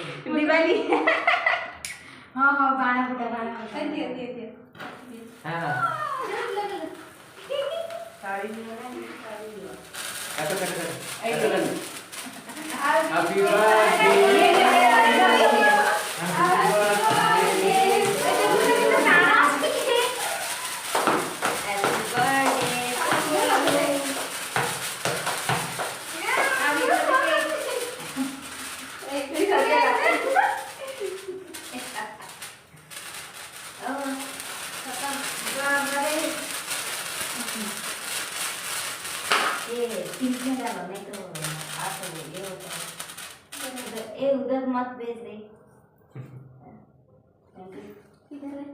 दिवाळी हाँ हाँ बाणा फुटा बाणा हाँ sari sari cut cut cut happy happy उधर मत भेज दे। इधर